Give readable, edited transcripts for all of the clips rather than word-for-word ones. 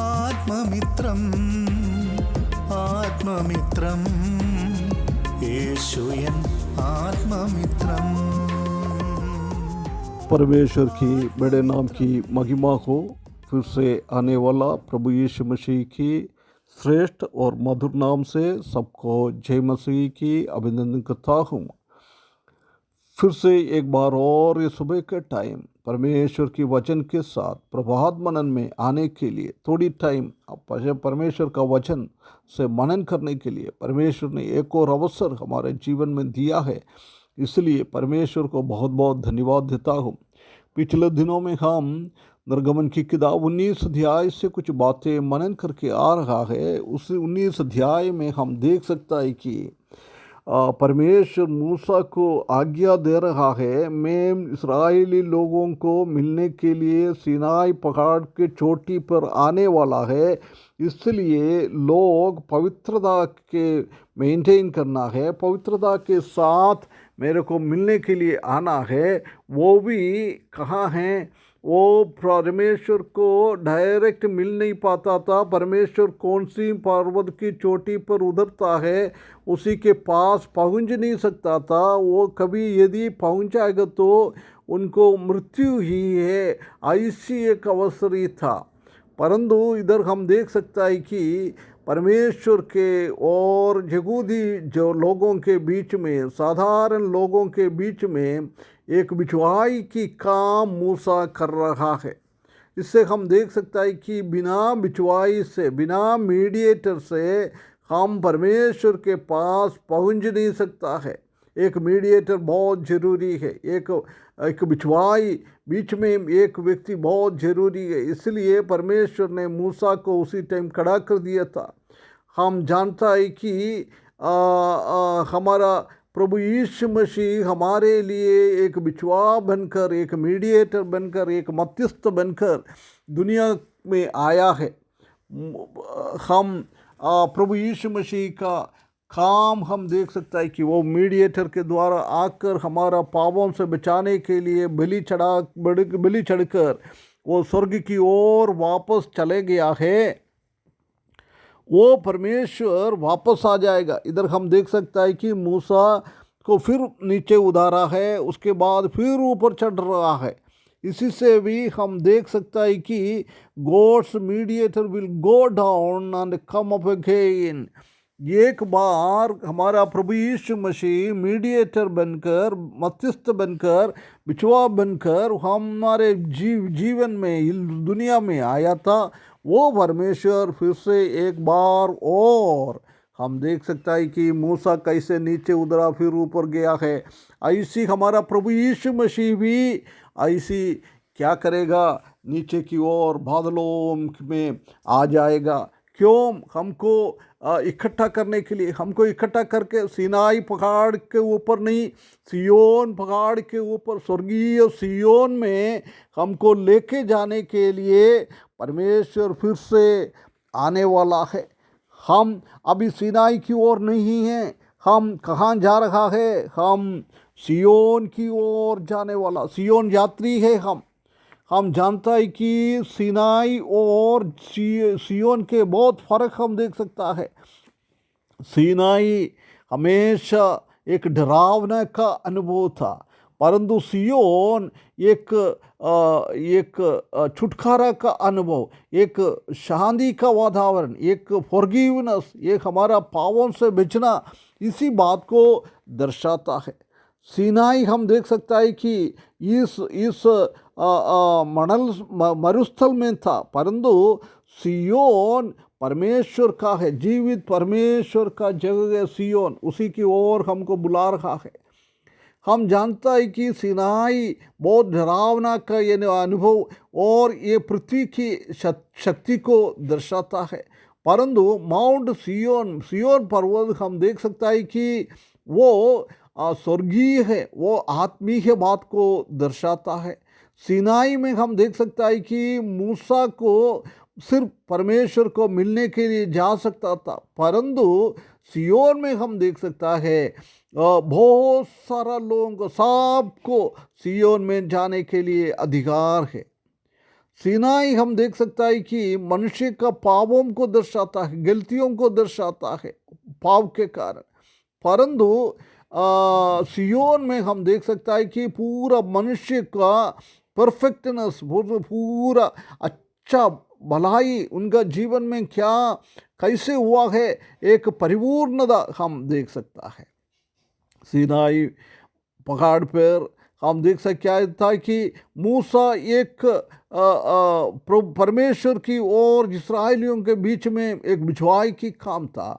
ആത്മമിത്രം ആത്മമിത്രം യേശു N ആത്മമിത്രം. परमेश्वर की बड़े नाम की महिमा हो। फिर से आने वाला प्रभु यीशु मसीह की श्रेष्ठ और मधुर नाम से सबको जय मसीह की अभिनंदन करता हूँ। फिर से एक बार और ये सुबह के टाइम परमेश्वर की वचन के साथ प्रभात मनन में आने के लिए थोड़ी टाइम परमेश्वर का वचन से मनन करने के लिए परमेश्वर ने एक और अवसर हमारे जीवन में दिया है। इसलिए परमेश्वर को बहुत बहुत धन्यवाद देता हूँ। पिछले दिनों में हम निर्गमन की किताब 19 अध्याय से कुछ बातें मनन करके आ रहा है। उस 19 अध्याय में हम देख सकता है कि परमेश्वर मूसा को आज्ञा दे रहा है, मैं इस्राएली लोगों को मिलने के लिए सीनाई पहाड़ के चोटी पर आने वाला है, इसलिए लोग पवित्रता के मेंटेन करना है, पवित्रता के साथ मेरे को मिलने के लिए आना है। वो भी कहाँ हैं? वो परमेश्वर को डायरेक्ट मिल नहीं पाता था। परमेश्वर कौन सी पर्वत की चोटी पर उतरता है उसी के पास पहुंच नहीं सकता था। वो कभी यदि पहुंच जाएगा तो उनको मृत्यु ही है, ऐसी एक अवसर ही था। परंतु इधर हम देख सकता है कि परमेश्वर के और यहूदी जो लोगों के बीच में, साधारण लोगों के बीच में एक बिछवाई की काम मूसा कर रहा है। इससे हम देख सकता है कि बिना बिछवाई से, बिना मीडिएटर से हम परमेश्वर के पास पहुंच नहीं सकता है। एक मीडिएटर बहुत ज़रूरी है, एक बिछवाई बीच में एक व्यक्ति बहुत ज़रूरी है। इसलिए परमेश्वर ने मूसा को उसी टाइम खड़ा कर दिया था। हम जानता है कि हमारा प्रभु यीशु मसीह हमारे लिए एक बिछवा बनकर, एक मीडिएटर बनकर, एक मध्यस्थ बनकर दुनिया में आया है। हम प्रभु यीशु मसीह का काम हम देख सकता है कि वो मीडिएटर के द्वारा आकर हमारा पापों से बचाने के लिए बलि चढ़कर वो स्वर्ग की ओर वापस चले गया है। वो परमेश्वर वापस आ जाएगा। इधर हम देख सकता है कि मूसा को फिर नीचे उतारा है, उसके बाद फिर ऊपर चढ़ रहा है। इसी से भी हम देख सकता है कि God's mediator will go down and come up again. एक बार हमारा प्रभु यीशु मसीह मीडिएटर बनकर, मध्यस्थ बनकर, बिछवा बनकर हमारे जीवन में, दुनिया में आया था। वो परमेश्वर फिर से एक बार और हम देख सकता है कि मूसा कैसे नीचे उतरा फिर ऊपर गया है। ऐसी हमारा प्रभु यीशु मसीह भी ऐसी क्या करेगा? नीचे की ओर बादलों में आ जाएगा। क्यों? हमको इकट्ठा करने के लिए, हमको इकट्ठा करके सीनाई पहाड़ के ऊपर नहीं, सियोन पहाड़ के ऊपर, स्वर्गीय सियोन में हमको लेके जाने के लिए परमेश्वर फिर से आने वाला है। हम अभी सीनाई की ओर नहीं हैं। हम कहाँ जा रहा है? हम सियोन की ओर जाने वाला, सियोन यात्री है हम जानता है कि सीनाई और सियोन के बहुत फ़र्क हम देख सकता है। सीनाई हमेशा एक डरावना का अनुभव था, परंतु सियोन एक छुटकारा का अनुभव, एक शांति का वातावरण, एक फॉरगिवनेस, एक हमारा पापों से बचना, इसी बात को दर्शाता है। सीनाई हम देख सकता है कि इस मरुस्थल में था, परंतु सियोन परमेश्वर का है, जीवित परमेश्वर का जगह है सियोन, उसी की ओर हमको बुला रहा है। हम जानता है कि सीनाई बहुत डरावना का ये अनुभव और ये पृथ्वी की शक्ति को दर्शाता है, परंतु माउंट सियोन पर्वत हम देख सकता है कि वो स्वर्गीय है, वो आत्मीय बात को दर्शाता है। सीनाई में हम देख सकता है कि मूसा को सिर्फ परमेश्वर को मिलने के लिए जा सकता था, परंतु सियोन में हम देख सकता है बहुत सारा लोगों को, सबको सियोन में जाने के लिए अधिकार है। सीनाई हम देख सकता है कि मनुष्य का पापों को दर्शाता है, गलतियों को दर्शाता है पाप के कारण। परंतु सियोन में हम देख सकता है कि पूरा मनुष्य का परफेक्टनेस, पूरा अच्छा भलाई उनका जीवन में क्या कैसे हुआ है, एक परिपूर्णता हम देख सकता है। सीनाई पहाड़ पर हम देख सकते क्या था कि मूसा एक परमेश्वर की और इस्राएलियों के बीच में एक बिछवाई की काम था।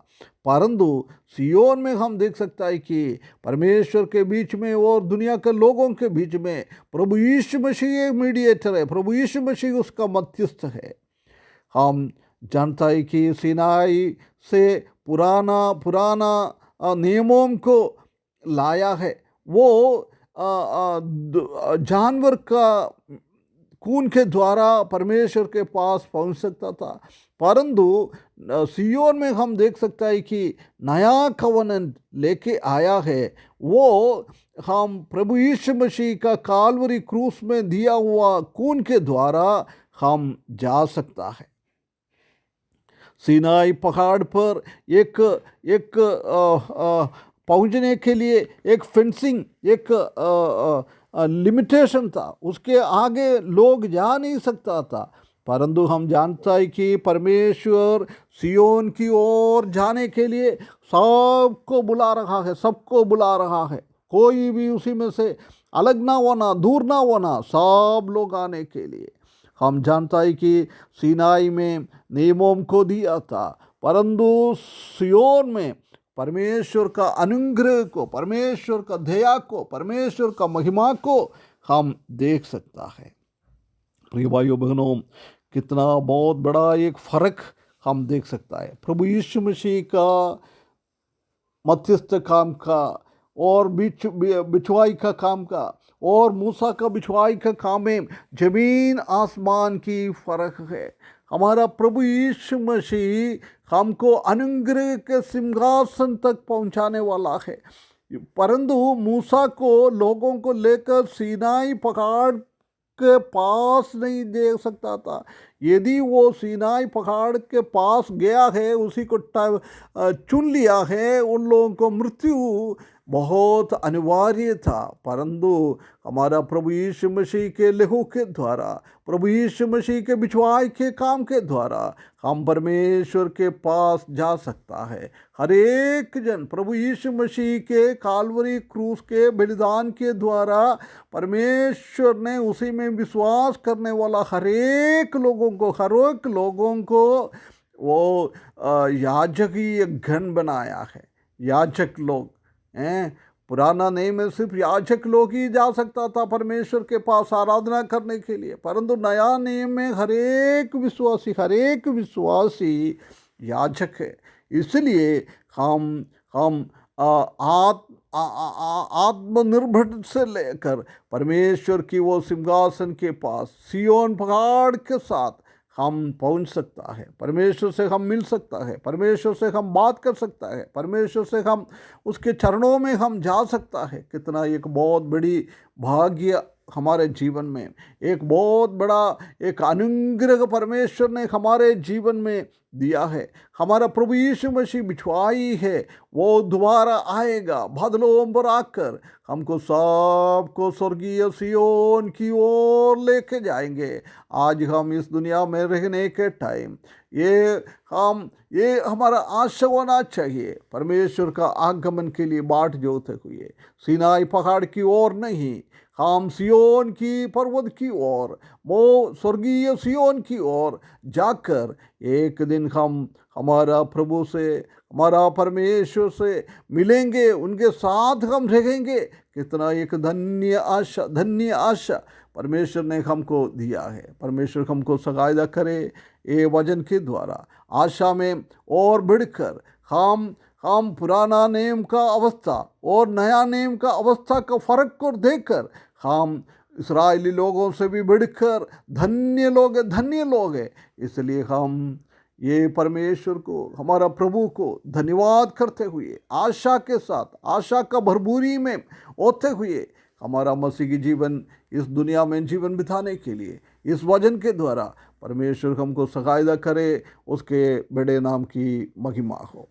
परंतु सियोन में हम देख सकता है कि परमेश्वर के बीच में और दुनिया के लोगों के बीच में प्रभु यीशु मसीह एक मीडिएटर है, प्रभु यीशु मसीह उसका मध्यस्थ है। हम जानता है कि सिनाई से पुराना नियमों को लाया है। वो जानवर का खून के द्वारा परमेश्वर के पास पहुंच सकता था। परंतु सियोन में हम देख सकता है कि नया कवनेंट लेके आया है। वो हम प्रभु यीशु मसीह का काल्वरी क्रूस में दिया हुआ खून के द्वारा हम जा सकता है। सीनाई पहाड़ पर एक पहुंचने के लिए एक फेंसिंग, एक लिमिटेशन था, उसके आगे लोग जा नहीं सकता था। परंतु हम जानता है कि परमेश्वर सियोन की ओर जाने के लिए सबको बुला रहा है, सबको बुला रहा है। कोई भी उसी में से अलग ना होना, दूर ना होना, सब लोग आने के लिए। हम जानता है कि सीनाई में नियमों को दिया था, परंतु सियोन में परमेश्वर का अनुग्रह को, परमेश्वर का दया को, परमेश्वर का महिमा को हम देख सकता है। प्रिय भाइयों बहनों, कितना बहुत बड़ा एक फ़र्क हम देख सकता है प्रभु यीशु मसीह का मध्यस्थ काम का और बिछवाई का काम का और मूसा का बिछवाई का काम में जमीन आसमान की फ़र्क है। हमारा प्रभु यीशु मसीह हमको अनुग्रह के सिंहासन तक पहुंचाने वाला है। परंतु मूसा को लोगों को लेकर सीनाई पहाड़ के पास नहीं दे सकता था। यदि वो सीनाई पहाड़ के पास गया है, उसी को चुन लिया है, उन लोगों को मृत्यु बहुत अनिवार्य था। परंतु हमारा प्रभु यीशु मसीह के लहू के द्वारा, प्रभु यीशु मसीह के बिछवाई के काम के द्वारा हम परमेश्वर के पास जा सकता है। हर एक जन प्रभु यीशु मसीह के काल्वरी क्रूस के बलिदान के द्वारा परमेश्वर ने उसी में विश्वास करने वाला हर एक लोगों को वो याजकीय गण बनाया है। याजक लोग पुराना नियम में सिर्फ याजक लोग ही जा सकता था परमेश्वर के पास आराधना करने के लिए, परंतु नया नियम में हर एक विश्वासी याजक है। इसलिए हम आत्मनिर्भर से लेकर परमेश्वर की वो सिंहासन के पास सियोन पहाड़ के साथ हम पहुंच सकता है। परमेश्वर से हम मिल सकता है, परमेश्वर से हम बात कर सकता है, परमेश्वर से हम उसके चरणों में हम जा सकता है। कितना एक बहुत बड़ी भाग्य हमारे जीवन में, एक बहुत बड़ा एक अनुग्रह परमेश्वर ने हमारे जीवन में दिया है। हमारा प्रभु यीशु मसीह बिछवाई है, वो दोबारा आएगा बादलों पर आकर हमको सबको स्वर्गीय सियोन की ओर लेके जाएंगे। आज हम इस दुनिया में रहने के टाइम ये हमारा आशा होना चाहिए, परमेश्वर का आगमन के लिए बाट जोते हुए सीनाई पहाड़ की ओर नहीं, हम सियोन की पर्वत की ओर, वो स्वर्गीय सियोन की ओर जाकर एक दिन हम हमारा प्रभु से, हमारा परमेश्वर से मिलेंगे, उनके साथ हम रहेंगे। कितना एक धन्य आशा परमेश्वर ने हमको दिया है। परमेश्वर हमको सहायता करे ये वचन के द्वारा आशा में और बढ़कर हम पुराना नियम का अवस्था और नया नियम का अवस्था का फर्क को देखकर हम इस्राएली लोगों से भी बढ़कर धन्य लोग हैं। इसलिए हम ये परमेश्वर को, हमारा प्रभु को धन्यवाद करते हुए आशा के साथ, आशा का भरपूरी में होते हुए हमारा मसीह की जीवन इस दुनिया में जीवन बिताने के लिए इस वचन के द्वारा परमेश्वर हमको सहायता करे, उसके बड़े नाम की महिमा हो।